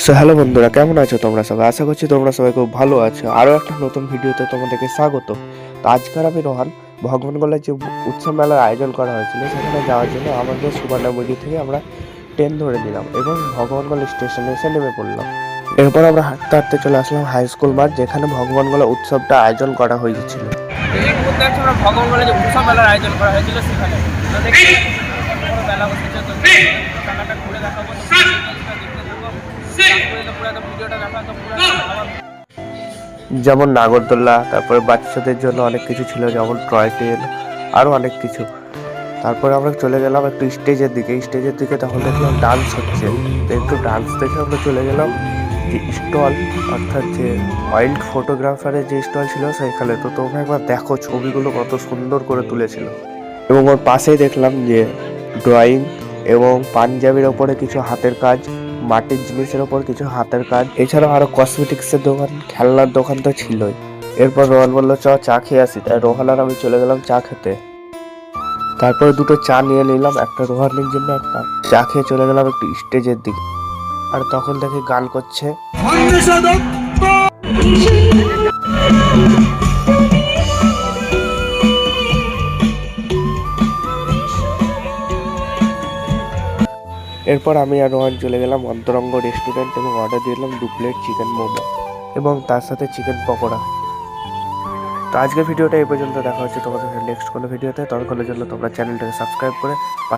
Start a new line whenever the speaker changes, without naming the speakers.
So hello বন্ধুরা, কেমন আছো তোমরা সবাই? আশা করছি তোমরা সবাই খুব ভালো আছো। আরও একটা নতুন ভিডিওতে তোমাদেরকে স্বাগত। তো আজকের আমি রোহান ভগবানগোলায় যে উৎসব মেলার আয়োজন করা হয়েছিল সেখানে যাওয়ার জন্য আমাদের সুবর্ণমুড়ি থেকে আমরা ট্রেন ধরে নিলাম এবং ভগবানগোলা স্টেশনে এসে নেমে পড়লাম। এরপর আমরা হাঁটতে হাঁটতে চলে আসলাম হাই স্কুল মাঠ, যেখানে ভগবানগোলা উৎসবটা আয়োজন করা হয়েছিল।
এই মুহূর্তে আছে আমরা ভগবানগোলা যে উৎসব মেলার আয়োজন করা হয়েছিল সেখানে তো দেখি বড় মেলা বসেছে, তো মেলাটা ঘুরে দেখাবো, তো দেখতে থাকো পুরো একদম ভিডিওটা দেখা তো পুরো আমার
যেমন নাগরদোল্লা, তারপরে বাচ্চাদের জন্য অনেক কিছু ছিল, যেমন টয় ট্রেন, আরও অনেক কিছু। তারপরে আমরা চলে গেলাম একটু স্টেজের দিকে তখন দেখলাম ডান্স হচ্ছে। তো একটু ডান্স দেখে আমরা চলে গেলাম যে স্টল, অর্থাৎ যে ওয়াইল্ড ফটোগ্রাফারের যে স্টল ছিল সেখানে। তো তোমরা একবার দেখো ছবিগুলো কত সুন্দর করে তুলেছিল। এবং ওর পাশেই দেখলাম যে ড্রয়িং এবং পাঞ্জাবির ওপরে কিছু হাতের কাজ, মাটির জিনিসের ওপর কিছু হাতের কাজ, এছাড়াও আরো কসমেটিক্সের দোকান, খেলনার দোকান তো ছিলই। এরপর রোহান বললো চা খেয়ে আসি, তাই রোহান আর আমি চলে গেলাম চা খেতে। তারপরে দুটো চা নিয়ে নিলাম, একটা রোহানের জন্য, একটা চা খেয়ে চলে গেলাম একটু স্টেজের দিকে। আর তখন দেখি গান করছে। এরপর আমি আর রোহান চলে গেলাম অন্তরঙ্গ রেস্টুরেন্ট এবং অর্ডার দিলাম 2 প্লেট চিকেন মোমো এবং তার সাথে চিকেন পকোড়া। তো আজকের ভিডিওটা এই পর্যন্ত, দেখা হচ্ছে তোমাদের নেক্সট কোনো ভিডিওতে। ততক্ষণের জন্য তোমরা চ্যানেলটাকে সাবস্ক্রাইব করে